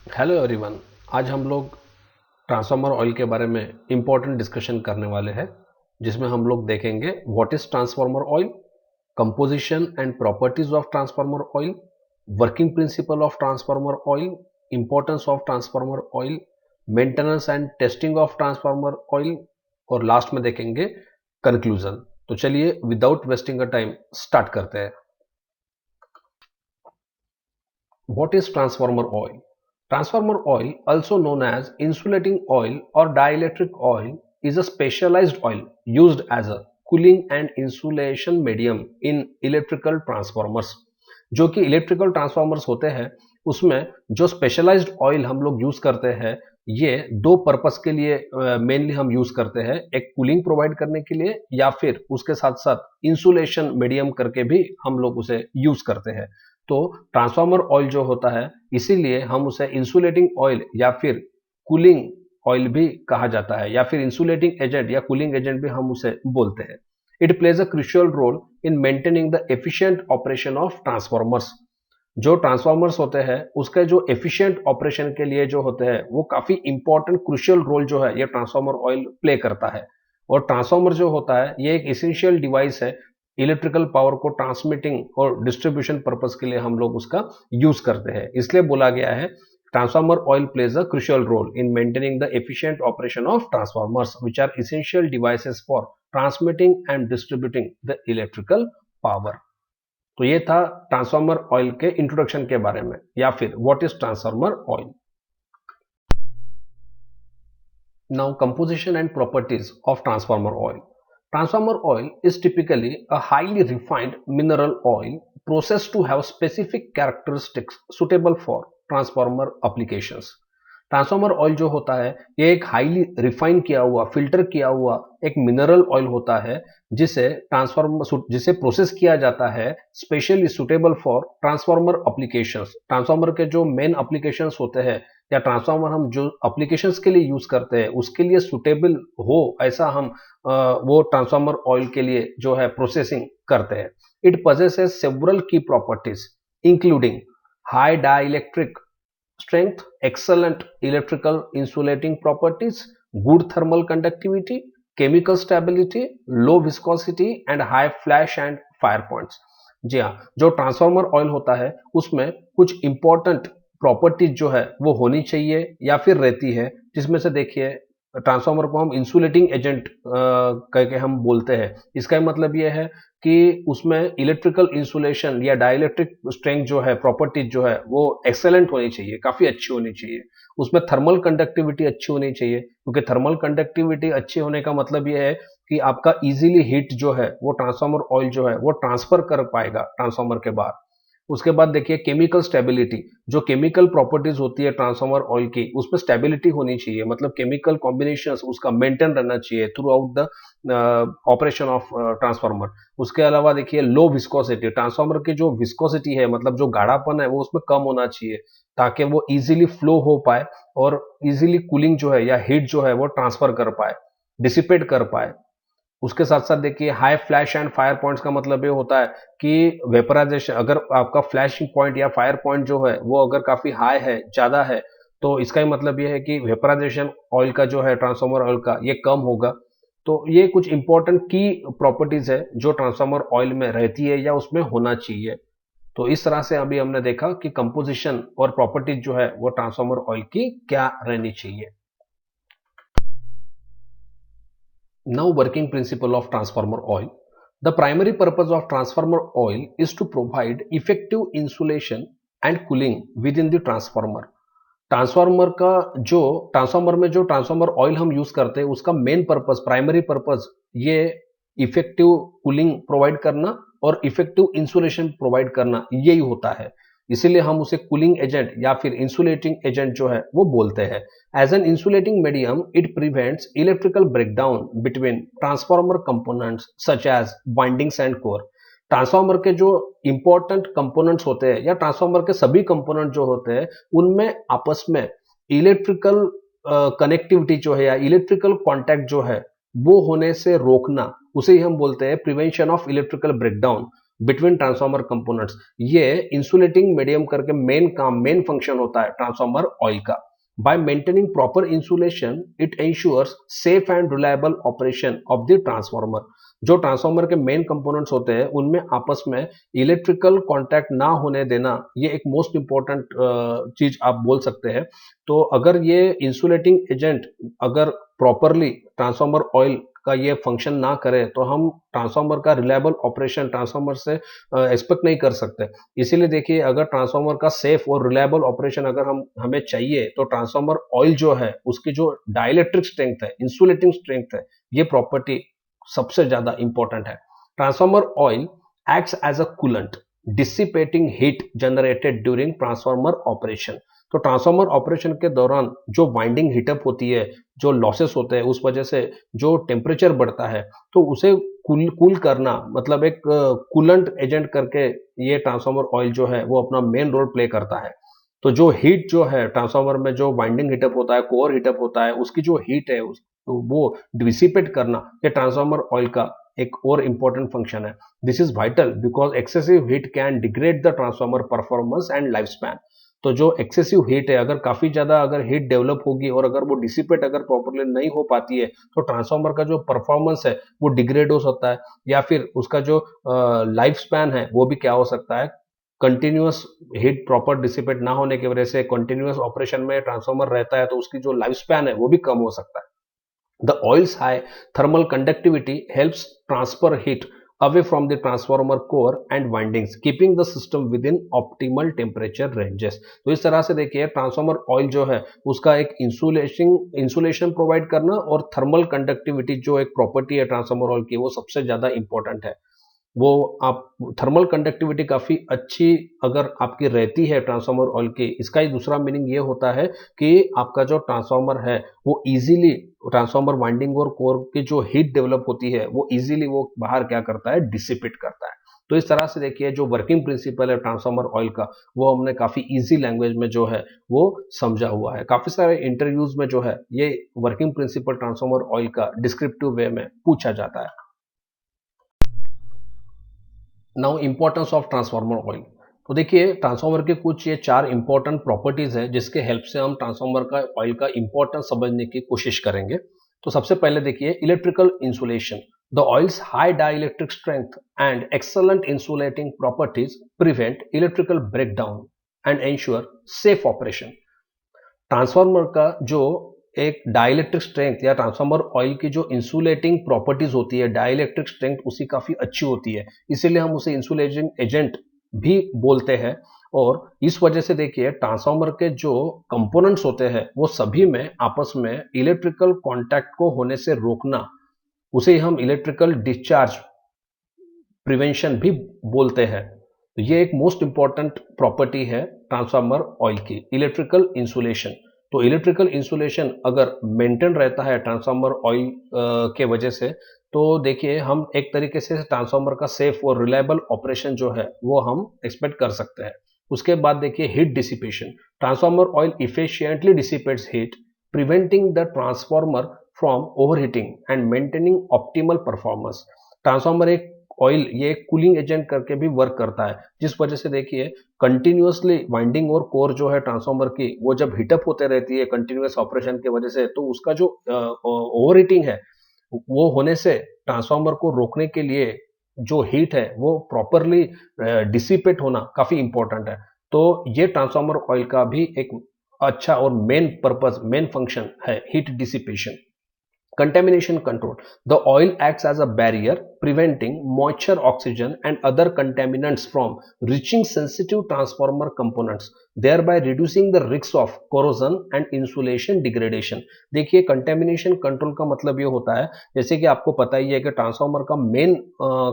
Hello everyone. आज हम लोग ट्रांसफार्मर ऑयल के बारे में इंपॉर्टेंट डिस्कशन करने वाले हैं, जिसमें हम लोग देखेंगे what is transformer oil, composition and properties of transformer oil, working principle of transformer oil, importance of transformer oil, maintenance and testing of transformer oil, और लास्ट में देखेंगे कंक्लूजन। तो चलिए without wasting a time start करते हैं। What is transformer oil? Transformer oil, also known as insulating oil or dielectric oil, is a specialized oil used as a cooling and insulation medium in electrical transformers. जो कि electrical transformers होते हैं उसमें जो specialised oil हम लोग use करते हैं, ये दो पर्पस के लिए मेनली हम यूज करते हैं। एक कूलिंग प्रोवाइड करने के लिए या फिर उसके साथ साथ इंसुलेशन मीडियम करके भी हम लोग उसे यूज करते हैं। तो ट्रांसफार्मर ऑयल जो होता है, इसीलिए हम उसे इंसुलेटिंग ऑयल या फिर कूलिंग ऑयल भी कहा जाता है, या फिर इंसुलेटिंग एजेंट या कूलिंग एजेंट भी हम उसे बोलते हैं। It plays a crucial role in maintaining the efficient operation of transformers. जो ट्रांसफार्मर्स होते हैं उसके जो एफिशिएंट ऑपरेशन के लिए जो होते हैं वो काफी इंपॉर्टेंट क्रूशियल रोल जो है ये ट्रांसफार्मर ऑयल प्ले करता है। और ट्रांसफार्मर जो होता है ये एक एसेंशियल डिवाइस है, इलेक्ट्रिकल पावर को ट्रांसमिटिंग और डिस्ट्रीब्यूशन पर्पस के लिए हम लोग उसका यूज करते हैं। इसलिए बोला गया है transformer oil plays a crucial role in maintaining the efficient operation of transformers which are essential devices for transmitting and distributing the electrical power. तो ये था ट्रांसफार्मर ऑयल के इंट्रोडक्शन के बारे में, या फिर what is transformer oil. Now composition and properties of transformer oil. Transformer oil is typically a highly refined mineral oil processed to have specific characteristics suitable for transformer applications. Transformer oil जो होता है ये एक highly refine किया हुआ, filter किया हुआ एक मिनरल ऑयल होता है, जिसे प्रोसेस किया जाता है specially suitable for transformer applications. Transformer के जो मेन एप्लीकेशंस होते हैं या ट्रांसफार्मर हम जो एप्लीकेशंस के लिए यूज करते हैं उसके लिए सुटेबल हो, ऐसा हम वो ट्रांसफार्मर ऑयल के लिए जो है प्रोसेसिंग करते हैं। It possesses several key properties including high dielectric strength, excellent electrical insulating properties, good thermal conductivity, chemical stability, low viscosity and high flash and fire points। जी हाँ, जो ट्रांसफार्मर ऑयल होता है उसमें कुछ इंपॉर्टेंट प्रॉपर्टीज जो है वो होनी चाहिए या फिर रहती है, जिसमें से देखिए ट्रांसफार्मर को हम इंसुलेटिंग एजेंट करके हम बोलते हैं। इसका मतलब ये है कि उसमें इलेक्ट्रिकल इंसुलेशन या डाइलेक्ट्रिक स्ट्रेंथ जो है, प्रॉपर्टीज जो है वो एक्सेलेंट होनी चाहिए, काफी अच्छी होनी चाहिए। उसमें थर्मल कंडक्टिविटी अच्छी होनी चाहिए, क्योंकि थर्मल कंडक्टिविटी अच्छी होने का मतलब ये है कि आपका इजीली हीट जो है वो ट्रांसफार्मर ऑयल जो है वो ट्रांसफर कर पाएगा ट्रांसफार्मर के बाद। उसके बाद देखिए केमिकल स्टेबिलिटी, जो केमिकल प्रॉपर्टीज होती है ट्रांसफार्मर ऑयल की उसमें स्टेबिलिटी होनी चाहिए, मतलब केमिकल कॉम्बिनेशंस उसका मेंटेन रहना चाहिए through out the operation of transformer. उसके अलावा देखिए लो विस्कोसिटी, ट्रांसफार्मर की जो विस्कोसिटी है मतलब जो गाढ़ापन है वो उसमें कम होना चाहिए, ताकि वो इजीली फ्लो हो पाए और इजीली कूलिंग जो है या हीट जो है वो ट्रांसफर कर पाए, डिसिपेट कर पाए। उसके साथ साथ देखिए high flash and fire points का मतलब ये होता है कि वेपराइजेशन, अगर आपका फ्लैशिंग पॉइंट या फायर पॉइंट जो है वो अगर काफी हाई है, ज्यादा है, तो इसका ही मतलब ये है कि वेपराइजेशन ऑयल का जो है ट्रांसफार्मर ऑयल का ये कम होगा। तो ये कुछ इंपॉर्टेंट की प्रॉपर्टीज है जो ट्रांसफार्मर ऑयल में रहती है या उसमें होना चाहिए। तो इस तरह से अभी हमने देखा कि कंपोजिशन और प्रॉपर्टीज जो है वो ट्रांसफार्मर ऑयल की क्या रहनी चाहिए। Now, working principle of transformer oil. The primary purpose of transformer oil is to provide effective insulation and cooling within the transformer. Transformer में जो ट्रांसफार्मर ऑयल हम यूज करते हैं उसका मेन पर्पस, प्राइमरी पर्पस ये इफेक्टिव कूलिंग प्रोवाइड करना और effective insulation provide करना यही होता है। इसीलिए हम उसे कूलिंग एजेंट या फिर इंसुलेटिंग एजेंट जो है वो बोलते हैं। As an insulating medium it prevents electrical breakdown between transformer components such as windings and core. Transformer के जो इंपॉर्टेंट कंपोनेंट्स होते हैं या ट्रांसफार्मर के सभी कंपोनेंट जो होते हैं उनमें आपस में इलेक्ट्रिकल कनेक्टिविटी जो है या इलेक्ट्रिकल कांटेक्ट जो है वो होने से रोकना, उसे ही हम बोलते हैं prevention of electrical breakdown. Between transformer components, ये इंसुलेटिंग मीडियम करके मेन फंक्शन होता है ट्रांसफार्मर ऑयल का। By maintaining proper insulation it ensures safe and reliable operation of the transformer. जो ट्रांसफार्मर के मेन कंपोनेंट्स होते हैं उनमें आपस में इलेक्ट्रिकल कांटेक्ट ना होने देना, ये एक मोस्ट इंपॉर्टेंट चीज आप बोल सकते हैं। तो अगर ये इंसुलेटिंग एजेंट अगर प्रॉपरली ट्रांसफार्मर ऑयल का ये फंक्शन ना करे तो हम ट्रांसफार्मर का रिलायबल ऑपरेशन ट्रांसफार्मर से एक्सपेक्ट नहीं कर सकते। इसीलिए देखिए, अगर ट्रांसफार्मर का सेफ और रिलायबल ऑपरेशन अगर हमें चाहिए तो ट्रांसफार्मर ऑयल जो है उसकी जो डाइलेक्ट्रिक स्ट्रेंथ है, इंसुलेटिंग स्ट्रेंथ है, ये प्रॉपर्टी सबसे ज्यादा इंपॉर्टेंट है। Transformer oil acts as a coolant dissipating heat generated during transformer operation. तो ट्रांसफार्मर ऑपरेशन के दौरान जो वाइंडिंग हीटअप होती है, जो लॉसेस होते हैं, उस वजह से जो टेम्परेचर बढ़ता है, तो उसे कूल करना, मतलब एक कूलेंट एजेंट करके ये ट्रांसफार्मर ऑयल जो है वो अपना मेन रोल प्ले करता है। तो जो हीट जो है ट्रांसफार्मर में, जो वाइंडिंग हीटअप होता है, कोर हीटअप होता है, उसकी जो हीट है तो वो डिसिपेट करना, ये ट्रांसफार्मर ऑयल का एक और इंपॉर्टेंट फंक्शन है। This is vital because excessive heat can degrade the transformer performance and life span. तो जो एक्सेसिव हीट है, अगर काफी ज्यादा अगर हीट डेवलप होगी और अगर वो डिसिपेट अगर प्रॉपरली नहीं हो पाती है तो ट्रांसफार्मर का जो परफॉर्मेंस है वो डिग्रेड हो सकता है, या फिर उसका जो लाइफ स्पैन है वो भी क्या हो सकता है, कंटिन्यूअस हीट प्रॉपर डिसिपेट ना होने की वजह से कंटिन्यूअस ऑपरेशन में ट्रांसफार्मर रहता है तो उसकी जो लाइफ स्पैन है वो भी कम हो सकता है। The oil's high thermal conductivity helps transfer heat away from the transformer core and windings, keeping the system within optimal temperature ranges। तो इस तरह से देखिए, ट्रांसफार्मर ऑयल जो है उसका एक इंसुलेशन प्रोवाइड करना और थर्मल कंडक्टिविटी जो एक प्रॉपर्टी है ट्रांसफार्मर ऑयल की, वो सबसे ज्यादा इंपॉर्टेंट है। वो आप थर्मल कंडक्टिविटी काफी अच्छी अगर आपकी रहती है ट्रांसफार्मर ऑयल की, इसका ही दूसरा मीनिंग ये होता है कि आपका जो ट्रांसफार्मर है वो इजीली, ट्रांसफार्मर वाइंडिंग और कोर की जो हीट डेवलप होती है वो इजीली वो बाहर क्या करता है, डिसिपेट करता है। तो इस तरह से देखिए, जो वर्किंग प्रिंसिपल है ट्रांसफार्मर ऑयल का, वो हमने काफी इजी लैंग्वेज में जो है वो समझा हुआ है। काफी सारे इंटरव्यूज में जो है ये वर्किंग प्रिंसिपल ट्रांसफार्मर ऑयल का डिस्क्रिप्टिव वे में पूछा जाता है। Now importance of transformer oil. तो देखिए, ट्रांसफार्मर के कुछ ये 4 इंपॉर्टेंट प्रॉपर्टीज है जिसके हेल्प से हम ट्रांसफार्मर का ऑयल का इंपॉर्टेंस समझने की कोशिश करेंगे। तो सबसे पहले देखिए, electrical insulation. The oil's high dielectric strength and excellent insulating properties prevent electrical breakdown and ensure safe operation. Transformer का जो एक डाइलेक्ट्रिक स्ट्रेंथ या ट्रांसफार्मर ऑयल की जो इंसुलेटिंग प्रॉपर्टीज होती है, डाइलेक्ट्रिक स्ट्रेंथ उसकी काफी अच्छी होती है, इसीलिए हम उसे इंसुलेटिंग एजेंट भी बोलते हैं। और इस वजह से देखिए, ट्रांसफार्मर के जो कंपोनेंट्स होते हैं वो सभी में आपस में इलेक्ट्रिकल कांटेक्ट को होने से रोकना, उसे हम इलेक्ट्रिकल डिस्चार्ज प्रिवेंशन भी बोलते हैं। तो ये एक मोस्ट इंपॉर्टेंट प्रॉपर्टी है ट्रांसफार्मर ऑयल की, इलेक्ट्रिकल इंसुलेशन। तो इलेक्ट्रिकल इंसुलेशन अगर मेंटेन रहता है ट्रांसफार्मर ऑयल के वजह से, तो देखिए हम एक तरीके से ट्रांसफार्मर का सेफ और रिलायबल ऑपरेशन जो है वो हम एक्सपेक्ट कर सकते हैं। उसके बाद देखिए, heat dissipation. Transformer oil efficiently dissipates heat, preventing the transformer from overheating and maintaining optimal performance. Transformer एक ऑयल ये कूलिंग एजेंट करके भी वर्क करता है, जिस वजह से देखिए कंटिन्यूअसली वाइंडिंग और कोर जो है ट्रांसफार्मर की, वो जब हीटअप होते रहती है कंटिन्यूअस ऑपरेशन की वजह से, तो उसका जो ओवर हीटिंग है वो होने से ट्रांसफार्मर को रोकने के लिए जो हीट है वो प्रॉपरली डिसिपेट होना काफी इंपॉर्टेंट है। तो ये ट्रांसफार्मर ऑयल का भी एक अच्छा और मेन पर्पस, मेन फंक्शन है heat dissipation. Contamination control. The oil acts as a barrier, preventing moisture, oxygen, and other contaminants from reaching sensitive transformer components, thereby reducing the risks of corrosion and insulation degradation। देखिए, contamination control का मतलब ये होता है, जैसे कि आपको पता ही है कि ट्रांसफार्मर का मेन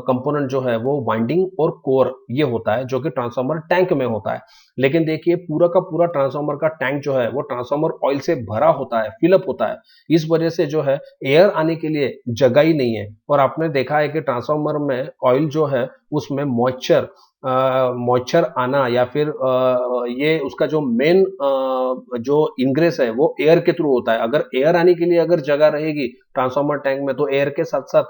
कंपोनेंट जो है वो वाइंडिंग और कोर ये होता है, जो कि ट्रांसफार्मर टैंक में होता है। लेकिन देखिए, पूरा का पूरा ट्रांसफार्मर का टैंक जो है वो ट्रांसफार्मर ऑयल से भरा होता है, फिलअप होता है। इस वजह से जो है एयर आने के लिए जगह ही नहीं है। और आपने देखा है कि ट्रांसफार्मर में ऑयल जो है उसमें मॉइस्चर आना, या फिर ये उसका जो मेन जो इनग्रेस है वो एयर के थ्रू होता है। अगर एयर आने के लिए अगर जगह रहेगी ट्रांसफार्मर टैंक में, तो एयर के साथ साथ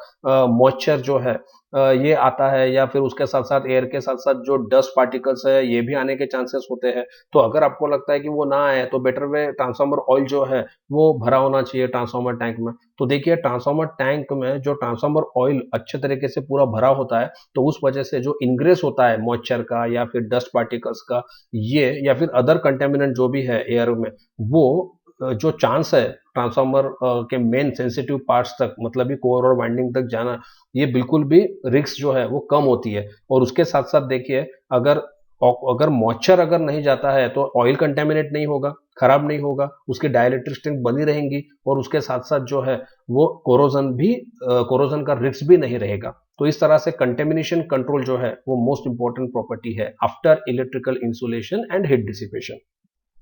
मॉइस्चर जो है ये आता है, या फिर उसके साथ साथ एयर के साथ साथ जो डस्ट पार्टिकल्स है ये भी आने के चांसेस होते हैं। तो अगर आपको लगता है कि वो ना आए तो बेटर वे ट्रांसफार्मर ऑयल जो है वो भरा होना चाहिए ट्रांसफार्मर टैंक में। तो देखिए ट्रांसफार्मर टैंक में जो ट्रांसफार्मर ऑयल अच्छे तरीके से पूरा भरा होता है, तो उस वजह से जो इनग्रेस होता है मॉइस्चर का या फिर डस्ट पार्टिकल्स का, ये या फिर अदर कंटेमिनेंट जो भी है एयर में, वो जो चांस है ट्रांसफार्मर के मेन सेंसिटिव पार्ट्स तक, मतलब ये कोर और वाइंडिंग तक जाना, ये बिल्कुल भी रिस्क जो है वो कम होती है। और उसके साथ साथ देखिए, अगर अगर मॉइस्चर अगर नहीं जाता है तो ऑयल कंटेमिनेट नहीं होगा, खराब नहीं होगा, उसकी डाइलेक्ट्रिक स्ट्रेंथ बनी रहेंगी, और उसके साथ साथ जो है वो कोरोजन का रिस्क भी नहीं रहेगा। तो इस तरह से कंटेमिनेशन कंट्रोल जो है वो मोस्ट इंपॉर्टेंट प्रॉपर्टी है after electrical insulation and heat dissipation.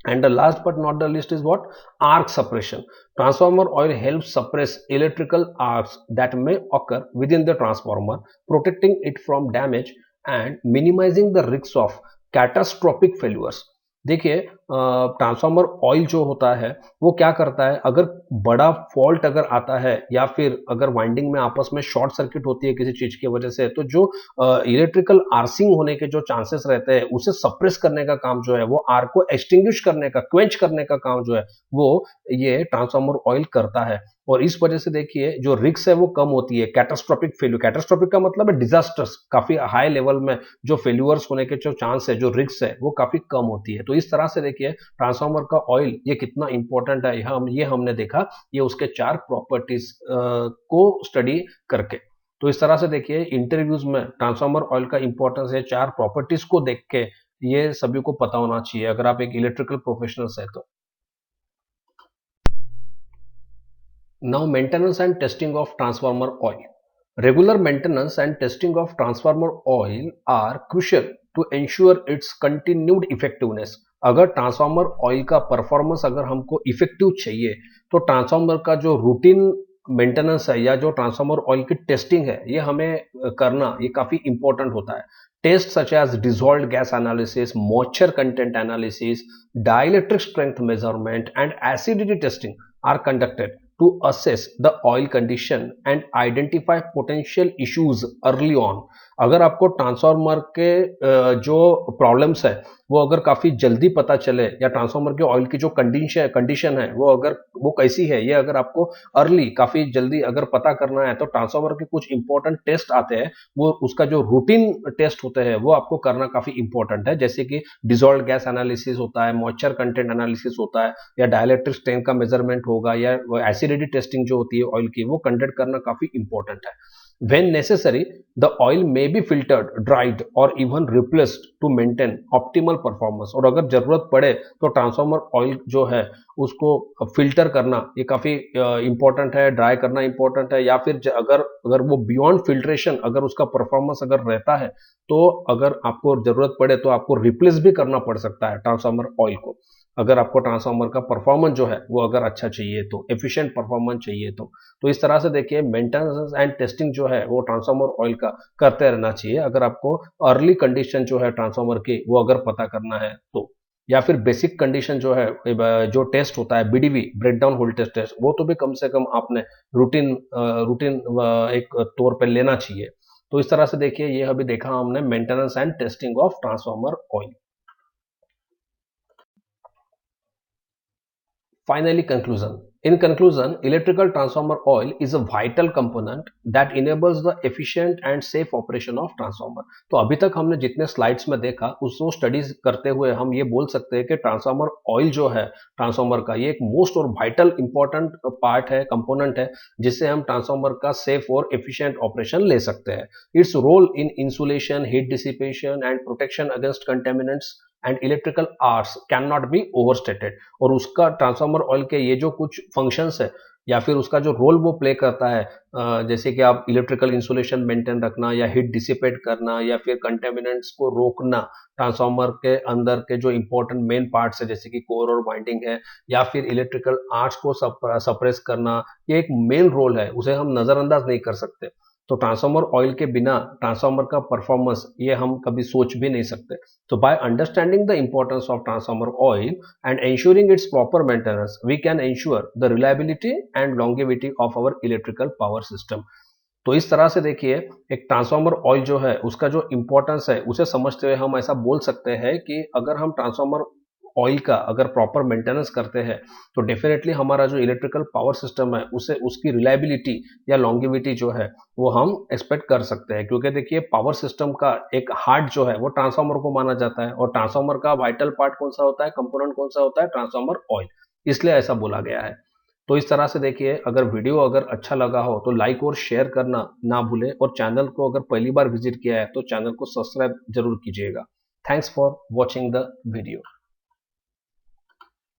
And the last but not the least is what? Arc suppression. Transformer oil helps suppress electrical arcs that may occur within the transformer, protecting it from damage and minimizing the risks of catastrophic failures. देखिए transformer oil जो होता है वो क्या करता है, अगर बड़ा फॉल्ट अगर आता है या फिर अगर वाइंडिंग में आपस में शॉर्ट सर्किट होती है किसी चीज की वजह से, तो जो इलेक्ट्रिकल आर्सिंग होने के जो चांसेस रहते हैं उसे सप्रेस करने का काम जो है, वो आर को एक्सटिंग्विश करने का, क्वेंच करने का काम जो है वो ये ट्रांसफार्मर ऑयल करता है। और इस वजह से देखिए जो रिस्क है वो कम होती है कैटास्ट्रोफिक फेल्यूर। कैटास्ट्रोफिक का मतलब है डिजास्टर्स, काफी हाई लेवल में जो फेल्यूर्स होने के जो चांस है, जो रिस्क है वो काफी कम होती है। तो इस तरह से देखिए ट्रांसफार्मर का ऑयल ये कितना इंपॉर्टेंट है, ये हमने देखा ये उसके 4 प्रॉपर्टीज को स्टडी करके। तो इस तरह से देखिए इंटरव्यूज में ट्रांसफार्मर ऑयल का इंपॉर्टेंस है 4 प्रॉपर्टीज को देख के ये सभी को पता होना चाहिए अगर आप एक इलेक्ट्रिकल प्रोफेशनल है तो। Now, maintenance and testing of transformer oil. Regular maintenance and testing of transformer oil are crucial to ensure its continued effectiveness. अगर ट्रांसफार्मर ऑयल का परफॉर्मेंस अगर हमको इफेक्टिव चाहिए तो ट्रांसफार्मर का जो रूटीन मेंटेनेंस है या जो ट्रांसफार्मर ऑयल की टेस्टिंग है ये हमें करना ये काफी इंपॉर्टेंट होता है। Test such as dissolved gas analysis, moisture content analysis, dielectric strength measurement and acidity testing are conducted to assess the oil condition and identify potential issues early on. अगर आपको ट्रांसफार्मर के जो प्रॉब्लम्स है वो अगर काफी जल्दी पता चले, या ट्रांसफार्मर के ऑयल की जो कंडीशन है वो अगर वो कैसी है, ये अगर आपको अर्ली काफी जल्दी अगर पता करना है, तो ट्रांसफार्मर के कुछ इंपॉर्टेंट टेस्ट आते हैं, वो उसका जो रूटीन टेस्ट होते हैं वो आपको करना काफी इंपॉर्टेंट है। जैसे कि डिजॉल्व्ड गैस एनालिसिस होता है, मॉइस्चर कंटेंट एनालिसिस होता है, या डाइलेक्ट्रिक स्ट्रेंथ का मेजरमेंट होगा, या एसिडिटी टेस्टिंग जो होती है ऑयल की वो कंडक्ट करना काफी इंपॉर्टेंट है। When necessary, the oil may be filtered, dried or even replaced to maintain optimal performance. और अगर जरूरत पड़े तो ट्रांसफार्मर ऑयल जो है उसको फिल्टर करना ये काफी इंपॉर्टेंट है, ड्राई करना इंपॉर्टेंट है, या फिर अगर अगर वो बियॉन्ड फिल्ट्रेशन अगर उसका परफॉर्मेंस अगर रहता है तो अगर आपको जरूरत पड़े तो आपको रिप्लेस भी करना पड़ सकता है ट्रांसफार्मर ऑयल को, अगर आपको ट्रांसफार्मर का परफॉर्मेंस जो है वो अगर अच्छा चाहिए तो, एफिशिएंट परफॉर्मेंस चाहिए तो। तो इस तरह से देखिए मेंटेनेंस एंड टेस्टिंग जो है वो ट्रांसफार्मर ऑयल का करते रहना चाहिए अगर आपको अर्ली कंडीशन जो है ट्रांसफार्मर की वो अगर पता करना है तो। या फिर बेसिक कंडीशन जो है जो टेस्ट होता है बीडीवी, ब्रेकडाउन वोल्टेज टेस्ट, वो तो भी कम से कम आपने रूटीन रूटीन एक तौर पे लेना चाहिए। तो इस तरह से देखिए ये अभी देखा हमने maintenance and testing of transformer oil. Finally, conclusion. In conclusion, electrical transformer oil is a vital component that enables the efficient and safe operation of transformer. तो अभी तक हमने जितने स्लाइड्स में देखा उसको स्टडीज करते हुए हम ये बोल सकते हैं कि ट्रांसफार्मर ऑयल जो है ट्रांसफार्मर का ये एक मोस्ट और वाइटल इंपॉर्टेंट पार्ट है, कंपोनेंट है, जिससे हम ट्रांसफार्मर का सेफ और एफिशिएंट ऑपरेशन ले सकते हैं। Its role in insulation, heat dissipation and protection against contaminants and electrical arcs can not be overstated. और उसका ट्रांसफार्मर ऑयल के ये जो कुछ फंक्शंस है या फिर उसका जो रोल वो प्ले करता है, जैसे कि आप इलेक्ट्रिकल इंसुलेशन मेंटेन रखना या हीट डिसिपेट करना या फिर कंटेमिनेंट्स को रोकना, ट्रांसफार्मर के अंदर के जो इंपॉर्टेंट मेन पार्ट्स है जैसे कि कोर और वाइंडिंग है, या फिर इलेक्ट्रिकल आर्ट्स को सप्रेस करना, ये एक मेन रोल है, उसे हम नजरअंदाज नहीं कर सकते। तो ट्रांसफार्मर ऑयल के बिना ट्रांसफार्मर का परफॉर्मेंस ये हम कभी सोच भी नहीं सकते। So by understanding the importance of transformer oil and ensuring its proper maintenance, we can ensure the reliability and longevity of our electrical power system. तो इस तरह से देखिए, एक ट्रांसफार्मर ऑयल जो है उसका जो इम्पोर्टेंस है उसे समझते हुए हम ऐसा बोल सकते हैं कि अगर हम ट्रांसफार्मर ऑयल का अगर प्रॉपर मेंटेनेंस करते हैं तो डेफिनेटली हमारा जो इलेक्ट्रिकल पावर सिस्टम है उसे उसकी रिलायबिलिटी या लॉन्गेविटी जो है वो हम एक्सपेक्ट कर सकते हैं, क्योंकि देखिए पावर सिस्टम का एक हार्ट जो है वो ट्रांसफार्मर को माना जाता है, और ट्रांसफार्मर का वाइटल पार्ट कौन सा होता है, कंपोनेंट कौन सा होता है, ट्रांसफार्मर ऑयल। इसलिए ऐसा बोला गया है। तो इस तरह से देखिए, अगर वीडियो अगर अच्छा लगा हो तो लाइक और शेयर करना ना भूलें, और चैनल को अगर पहली बार विजिट किया है तो चैनल को सब्सक्राइब जरूर कीजिएगा। Thanks for watching the video.